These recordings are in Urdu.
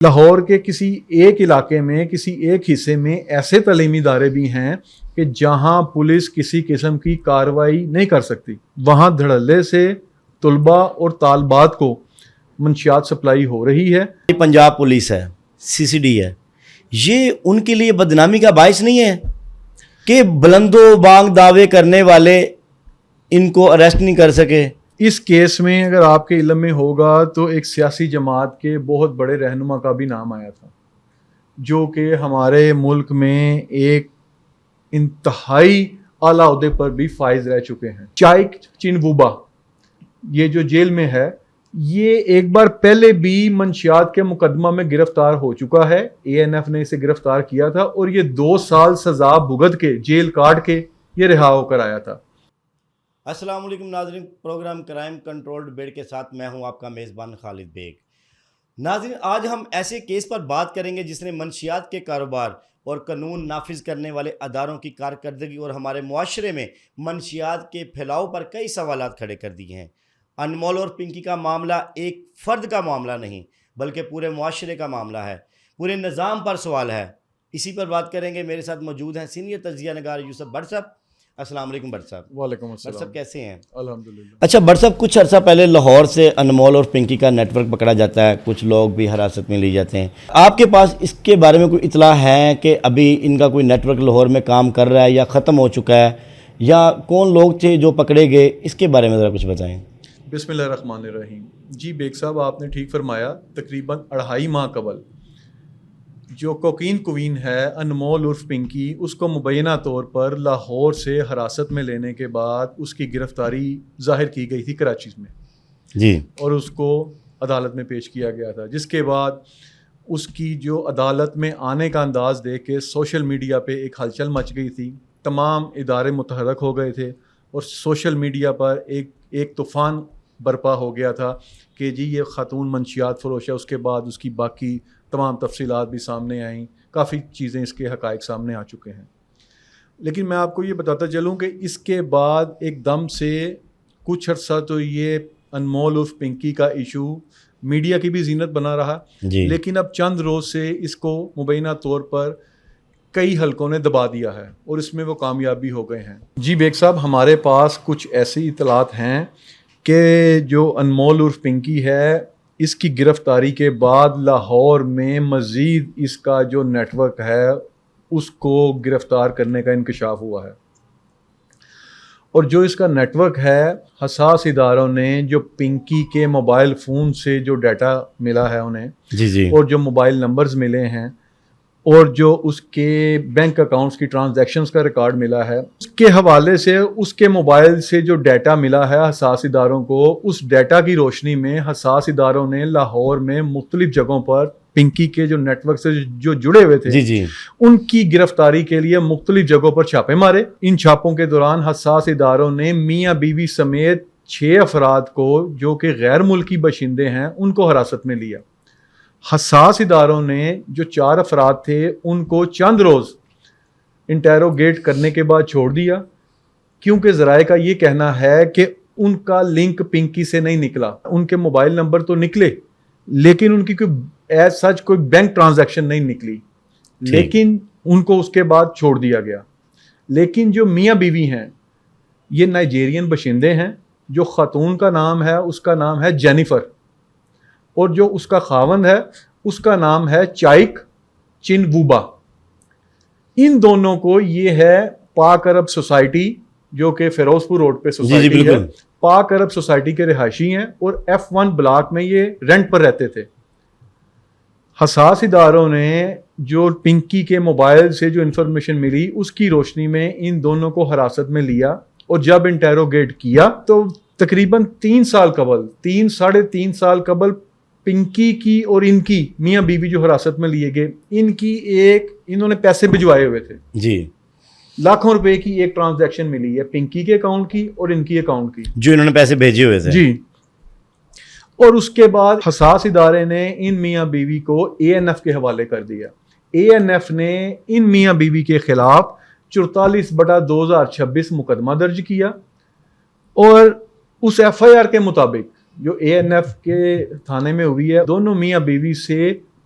لاہور کے کسی ایک علاقے میں کسی ایک حصے میں ایسے تعلیمی ادارے بھی ہیں کہ جہاں پولیس کسی قسم کی کارروائی نہیں کر سکتی. وہاں دھڑلے سے طلباء اور طالبات کو منشیات سپلائی ہو رہی ہے. پنجاب پولیس ہے, CCD ہے, یہ ان کے لیے بدنامی کا باعث نہیں ہے کہ بلند و بانگ دعوے کرنے والے ان کو اریسٹ نہیں کر سکے؟ اس کیس میں اگر آپ کے علم میں ہوگا تو ایک سیاسی جماعت کے بہت بڑے رہنما کا بھی نام آیا تھا, جو کہ ہمارے ملک میں ایک انتہائی اعلیٰ عہدے پر بھی فائز رہ چکے ہیں. چائک چنووبا, یہ جو جیل میں ہے, یہ ایک بار پہلے بھی منشیات کے مقدمہ میں گرفتار ہو چکا ہے. ANF نے اسے گرفتار کیا تھا اور یہ 2 سال سزا بھگت کے جیل کاٹ کے یہ رہا ہو کر آیا تھا. السلام علیکم ناظرین, پروگرام کرائم کنٹرول ڈبیٹ کے ساتھ میں ہوں آپ کا میزبان خالد بیگ. ناظرین, آج ہم ایسے کیس پر بات کریں گے جس نے منشیات کے کاروبار اور قانون نافذ کرنے والے اداروں کی کارکردگی اور ہمارے معاشرے میں منشیات کے پھیلاؤ پر کئی سوالات کھڑے کر دیے ہیں. انمول اور پنکی کا معاملہ ایک فرد کا معاملہ نہیں بلکہ پورے معاشرے کا معاملہ ہے, پورے نظام پر سوال ہے. اسی پر بات کریں گے. میرے ساتھ موجود ہیں سینئر تجزیہ نگار یوسف بٹ صاحب. السلام علیکم بٹ صاحب. وعلیکم بٹ السلام. صاحب کیسے ہیں؟ الحمدللہ. اچھا بٹ صاحب, کچھ عرصہ پہلے لاہور سے انمول اور پنکی کا نیٹ ورک پکڑا جاتا ہے, کچھ لوگ بھی حراست میں لی جاتے ہیں. آپ کے پاس اس کے بارے میں کوئی اطلاع ہے کہ ابھی ان کا کوئی نیٹ ورک لاہور میں کام کر رہا ہے یا ختم ہو چکا ہے, یا کون لوگ تھے جو پکڑے گئے؟ اس کے بارے میں ذرا کچھ بتائیں. بسم اللہ الرحمن الرحیم. جی بیگ صاحب, آپ نے ٹھیک فرمایا. تقریباً 2.5 ماہ قبل جو کوکین کوین ہے انمول عرف پنکی, اس کو مبینہ طور پر لاہور سے حراست میں لینے کے بعد اس کی گرفتاری ظاہر کی گئی تھی کراچی میں جی, اور اس کو عدالت میں پیش کیا گیا تھا, جس کے بعد اس کی جو عدالت میں آنے کا انداز دیکھ کے سوشل میڈیا پہ ایک ہلچل مچ گئی تھی. تمام ادارے متحرک ہو گئے تھے اور سوشل میڈیا پر ایک طوفان برپا ہو گیا تھا کہ جی یہ خاتون منشیات فروش ہے. اس کے بعد اس کی باقی تمام تفصیلات بھی سامنے آئیں, کافی چیزیں اس کے حقائق سامنے آ چکے ہیں. لیکن میں آپ کو یہ بتاتا چلوں کہ اس کے بعد ایک دم سے کچھ عرصہ تو یہ انمول عرف پنکی کا ایشو میڈیا کی بھی زینت بنا رہا جی. لیکن اب چند روز سے اس کو مبینہ طور پر کئی حلقوں نے دبا دیا ہے اور اس میں وہ کامیاب بھی ہو گئے ہیں. جی بیگ صاحب, ہمارے پاس کچھ ایسی اطلاعات ہیں کہ جو انمول عرف پنکی ہے, اس کی گرفتاری کے بعد لاہور میں مزید اس کا جو نیٹ ورک ہے اس کو گرفتار کرنے کا انکشاف ہوا ہے. اور جو اس کا نیٹ ورک ہے, حساس اداروں نے جو پنکی کے موبائل فون سے جو ڈیٹا ملا ہے انہیں, جی اور جو موبائل نمبرز ملے ہیں اور جو اس کے بینک اکاؤنٹس کی ٹرانزیکشنز کا ریکارڈ ملا ہے, اس کے حوالے سے اس کے موبائل سے جو ڈیٹا ملا ہے حساس اداروں کو, اس ڈیٹا کی روشنی میں حساس اداروں نے لاہور میں مختلف جگہوں پر پنکی کے جو نیٹ ورک سے جو جڑے ہوئے تھے جی ان کی گرفتاری کے لیے مختلف جگہوں پر چھاپے مارے. ان چھاپوں کے دوران حساس اداروں نے میاں بیوی سمیت 6 افراد کو جو کہ غیر ملکی باشندے ہیں ان کو حراست میں لیا. حساس اداروں نے جو 4 افراد تھے ان کو چند روز انٹیروگیٹ کرنے کے بعد چھوڑ دیا, کیونکہ ذرائع کا یہ کہنا ہے کہ ان کا لنک پنکی سے نہیں نکلا. ان کے موبائل نمبر تو نکلے لیکن ان کی کوئی ایز سچ کوئی بینک ٹرانزیکشن نہیں نکلی, لیکن ان کو اس کے بعد چھوڑ دیا گیا. لیکن جو میاں بیوی ہیں یہ نائجیرین باشندے ہیں. جو خاتون کا نام ہے اس کا نام ہے جینیفر, اور جو اس کا خاوند ہے اس کا نام ہے چائک چنووبا. ان دونوں کو یہ ہے پاک عرب سوسائٹی جو کہ فیروز پور روڈ پہ سوسائٹی ہے, پاک عرب سوسائٹی کے رہائشی ہیں اور F1 بلاک میں یہ رینٹ پر رہتے تھے. حساس اداروں نے جو پنکی کے موبائل سے جو انفارمیشن ملی اس کی روشنی میں ان دونوں کو حراست میں لیا, اور جب انٹیروگیٹ کیا تو تقریباً 3 سال قبل 3 3.5 سال قبل پنکی کی اور ان کی میاں بیوی جو حراست میں لیے گئے, ان کی انہوں نے پیسے بھجوائے ہوئے تھے جی, لاکھوں روپے کی ایک ٹرانزیکشن ملی ہے پنکی کے اکاؤنٹ کی اور ان کی اکاؤنٹ کی, جو انہوں نے پیسے بھیجے ہوئے تھے. جی, اور اس کے بعد حساس ادارے نے ان میاں بیوی کو ANF کے حوالے کر دیا. ANF نے ان میاں بیوی کے خلاف 44/2026 مقدمہ درج کیا, اور اس FIR کے مطابق جو ANF کے تھانے میں ہوئی ہے, دونوں میاں بیوی سے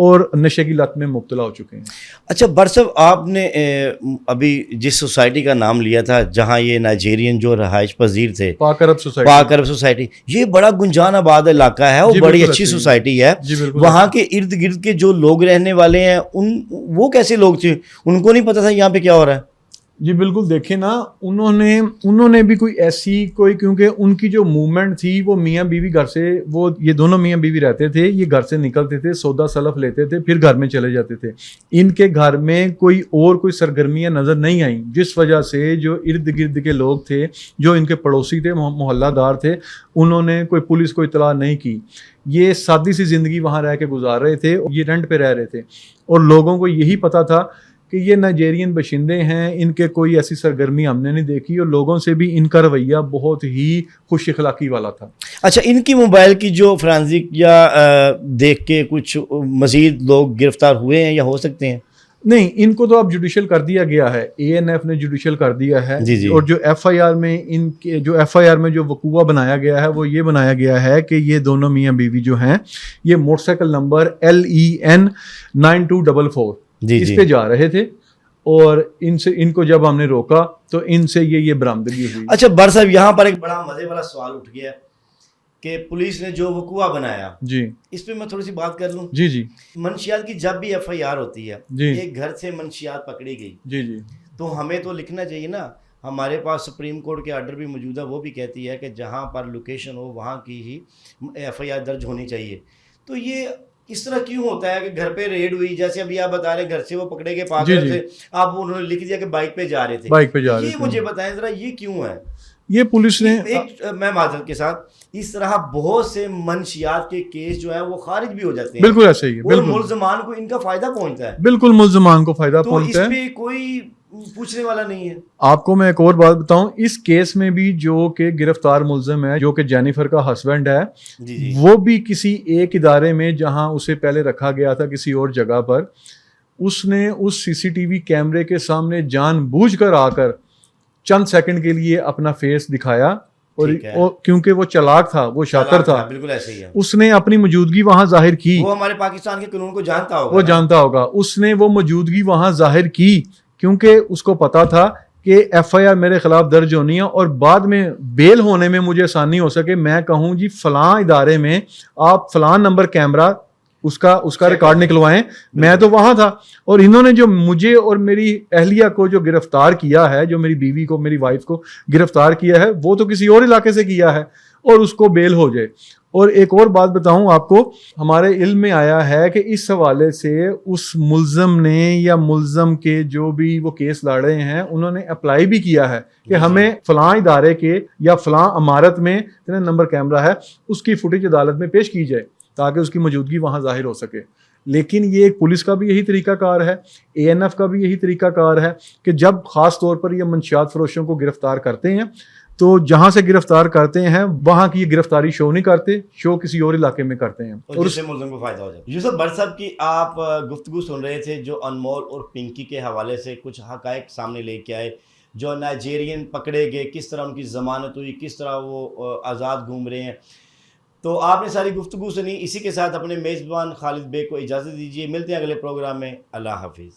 اور نشے کی لت میں مبتلا ہو چکے ہیں۔ اچھا بر صاحب، آپ نے ابھی جس سوسائٹی کا نام لیا تھا جہاں یہ نائجیرین جو رہائش پذیر تھے، پاک عرب سوسائٹی، پاک عرب سوسائٹی، یہ بڑا گنجان آباد علاقہ ہے اور جی بڑی بالکل اچھی ایسے ہی ہے۔ سوسائٹی ہے۔ جی بالکل وہاں کے ارد گرد کے جو لوگ رہنے والے ہیں وہ کیسے لوگ تھے؟ ان کو نہیں پتا تھا یہاں پہ کیا ہو رہا ہے؟ جی بالکل، دیکھیں نا، انہوں نے بھی کوئی ایسی کیونکہ ان کی جو موومنٹ تھی وہ میاں بیوی گھر سے، وہ یہ دونوں میاں بیوی رہتے تھے، یہ گھر سے نکلتے تھے، سودا سلف لیتے تھے، پھر گھر میں چلے جاتے تھے۔ ان کے گھر میں کوئی سرگرمیاں نظر نہیں آئیں، جس وجہ سے جو ارد گرد کے لوگ تھے، جو ان کے پڑوسی تھے، محلہ دار تھے، انہوں نے کوئی پولیس کو اطلاع نہیں کی۔ یہ سادی سی زندگی وہاں رہ کے گزار رہے تھے، یہ رینٹ پہ رہ رہے تھے، اور لوگوں کو یہی پتا تھا کہ یہ نائجیرین باشندے ہیں، ان کے کوئی ایسی سرگرمی ہم نے نہیں دیکھی، اور لوگوں سے بھی ان کا رویہ بہت ہی خوش اخلاقی والا تھا۔ اچھا، ان کی موبائل کی جو فرانزک یا دیکھ کے کچھ مزید لوگ گرفتار ہوئے ہیں یا ہو سکتے ہیں؟ نہیں، ان کو تو اب جوڈیشل کر دیا گیا ہے، اے این ایف نے جوڈیشل کر دیا ہے، جی جی۔ اور جو ایف آئی آر میں جو وقوع بنایا گیا ہے وہ یہ بنایا گیا ہے کہ یہ دونوں میاں بیوی جو ہیں، یہ موٹر سائیکل نمبر LEN 9244 اس پہ جا رہے تھے، اور ان کو جب ہم نے روکا تو ان سے یہ برآمدگی ہوئی۔ اچھا بر صاحب، یہاں پر ایک بڑا مزے والا سوال اٹھ گیا کہ پولیس نے جو وقوع بنایا، جی اس پہ میں تھوڑی سی بات کر لوں۔ جی جی منشیات کی جب بھی FIR ہوتی ہے، جی ایک گھر سے منشیات پکڑی گئی، جی جی تو ہمیں تو لکھنا چاہیے نا۔ ہمارے پاس سپریم کورٹ کے آرڈر بھی موجود ہے، وہ بھی کہتی ہے کہ جہاں پر لوکیشن ہو وہاں کی ہی FIR درج ہونی چاہیے۔ تو یہ اس طرح کیوں ہوتا ہے کہ گھر پہ ریڈ ہوئی، جیسے ابھی آپ بتا رہے ہیں گھر سے وہ پکڑے گئے پاک عرب سے، آپ انہوں نے لکھ دیا کہ بائک پہ جا رہے تھے، بائک پہ جا رہے یہ تھے۔ مجھے بتائیں ذرا، یہ کیوں ہے؟ یہ پولیس نے ایک میں معذرت کے ساتھ، اس طرح بہت سے منشیات کے کیس جو ہیں وہ خارج بھی ہو جاتے ہیں، بالکل ایسے ہی ہے، اور بالکل ملزمان کو ان کا فائدہ پہنچتا ہے، بالکل ملزمان کو فائدہ تو پہنچتا اس ہے۔ پہ کوئی پوچھنے والا نہیں ہے۔ آپ کو میں ایک اور بات بتاؤں، اس کیس میں بھی جو کہ گرفتار ملزم ہے، جو کہ جینیفر کا ہسبینڈ ہے، جی جی، وہ بھی کسی ایک ادارے میں جہاں اسے پہلے رکھا گیا تھا کسی اور جگہ پر، اس نے اس CCTV کیمرے کے سامنے جان بوجھ کر آ کر چند سیکنڈ کے لیے اپنا فیس دکھایا، اور کیونکہ وہ چالاک تھا، وہ شاطر تھا، بالکل ایسے ہی ہے، اس نے اپنی موجودگی وہاں ظاہر کی۔ وہ ہمارے پاکستان کے قانون کو جانتا ہوگا، وہ جانتا ہوگا، اس نے وہ موجودگی وہاں ظاہر کی، کیونکہ اس کو پتا تھا کہ FIR میرے خلاف درج ہونی ہے، اور بعد میں بیل ہونے میں مجھے آسانی ہو سکے، میں کہوں جی فلاں ادارے میں آپ فلاں نمبر کیمرہ اس کا ریکارڈ نکلوائیں، میں تو وہاں تھا۔ اور انہوں نے جو مجھے اور میری اہلیہ کو جو گرفتار کیا ہے، جو میری بیوی کو، میری وائف کو گرفتار کیا ہے، وہ تو کسی اور علاقے سے کیا ہے، اور اس کو بیل ہو جائے۔ اور ایک اور بات بتاؤں آپ کو، ہمارے علم میں آیا ہے کہ اس حوالے سے اس ملزم نے یا ملزم کے جو بھی وہ کیس لڑ رہے ہیں، انہوں نے اپلائی بھی کیا ہے کہ ہمیں فلاں ادارے کے یا فلاں عمارت میں اتنا نمبر کیمرہ ہے، اس کی فوٹیج عدالت میں پیش کی جائے تاکہ اس کی موجودگی وہاں ظاہر ہو سکے۔ لیکن یہ ایک پولیس کا بھی یہی طریقہ کار ہے، ANF کا بھی یہی طریقہ کار ہے کہ جب خاص طور پر یہ منشیات فروشوں کو گرفتار کرتے ہیں تو جہاں سے گرفتار کرتے ہیں وہاں کی گرفتاری شو نہیں کرتے، شو کسی اور علاقے میں کرتے ہیں، اور جس سے ملزم کو فائدہ ہو جائے۔ یوسف بر صاحب کی آپ گفتگو سن رہے تھے، جو انمول اور پنکی کے حوالے سے کچھ حقائق سامنے لے کے آئے، جو نائجیرین پکڑے گئے، کس طرح ان کی ضمانت ہوئی، کس طرح وہ آزاد گھوم رہے ہیں، تو آپ نے ساری گفتگو سنی۔ اسی کے ساتھ اپنے میزبان خالد بیگ کو اجازت دیجیے، ملتے ہیں اگلے پروگرام میں، اللہ حافظ۔